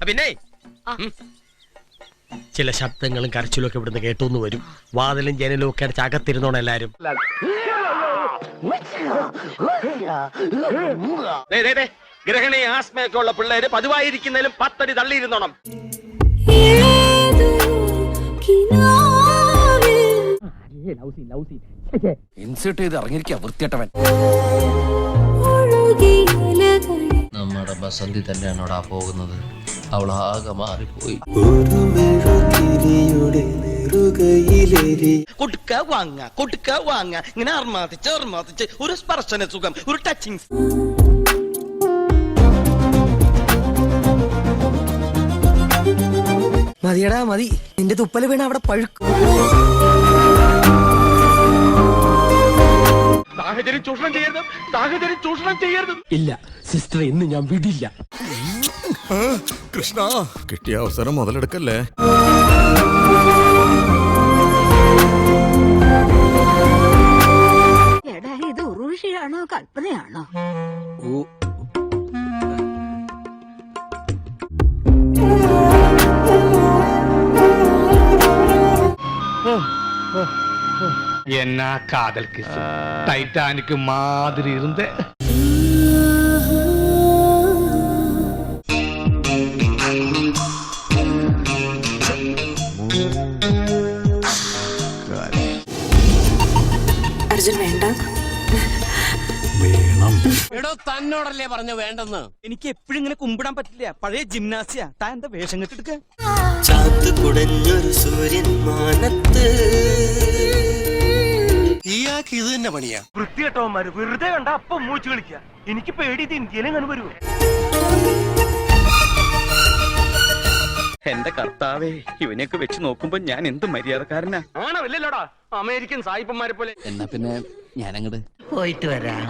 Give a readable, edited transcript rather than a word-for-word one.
പിന്നെ ചില ശബ്ദങ്ങളും കരച്ചിലും ഒക്കെ ഇവിടുന്ന് കേട്ടോന്ന് വരും. വാതിലും ജനലും ഒക്കെ അടച്ച് അകത്തിരുന്നോണം എല്ലാരും. ഗ്രഹണി ആസ്മയൊക്കെ ഉള്ള പിള്ളേര് പതിവായിരിക്കുന്നതിലും 10 അടി തള്ളിയിരുന്നോണം. ഇൻസേർട്ട് ചെയ്ത് ഇറങ്ങിയിരിക്കുക വൃത്തിയട്ടവൻ. നമ്മുടെ ബസന്തി തന്നെയാണോടാ പോകുന്നത്. അവളാകെ മാറിപ്പോയി. കൊടുക്ക വാങ്ങ ഇങ്ങനെ അർമാതിച്ച് ഒരു സ്പർശന സുഖം, ഒരു ടച്ചിങ്. മതിയടാ മതി, നിന്റെ തുപ്പല് വീണ അവിടെ പഴുക്കും. സാഹചര്യം ചൂഷണം ചെയ്യരുത്. ഇല്ല സിസ്റ്റർ, ഇന്ന് ഞാൻ വിടില്ല. കൃഷ്ണ, കിട്ടിയ അവസരം മുതലെടുക്കല്ലേ. എടാ, ഇത് ഉറൂഷിയാണോ കൽപ്പനയാണോ? என்ன காதல் கிஸ் டைட்டானிக் மாதிரி இருந்த. അർജുൻ വേണ്ട. എടോ തന്നോടല്ലേ പറഞ്ഞു വേണ്ടെന്ന്. എനിക്ക് എപ്പോഴും ഇങ്ങനെ കുമ്പിടാൻ പറ്റില്ല. പഴയ ജിംനാസിയ. താൻ എന്താ വേഷം കെട്ടെടുക്ക? ചാത്ത് കുടഞ്ഞൊരു സൂര്യൻ മാനത്ത്. ഇയാൾക്ക് ഇത് തന്നെ പണിയാ. വൃത്തികെട്ടവന്മാര് വെറുതെ കണ്ട അപ്പം മൂച്ച് കളിക്കുക. എനിക്ക് പേടി ഇത് ഇന്ത്യയിലും കണ്ടു വരുമോ? എന്റെ കർത്താവേ, ഇവനെയൊക്കെ വെച്ച് നോക്കുമ്പോ ഞാൻ എന്ത് മര്യാദക്കാരനാ. ആണോ? അമേരിക്കൻ സായിപ്പന്മാരെ പോലെ. എന്നാ പിന്നെ ഞാനങ്ങട് പോയിട്ട് വരാം.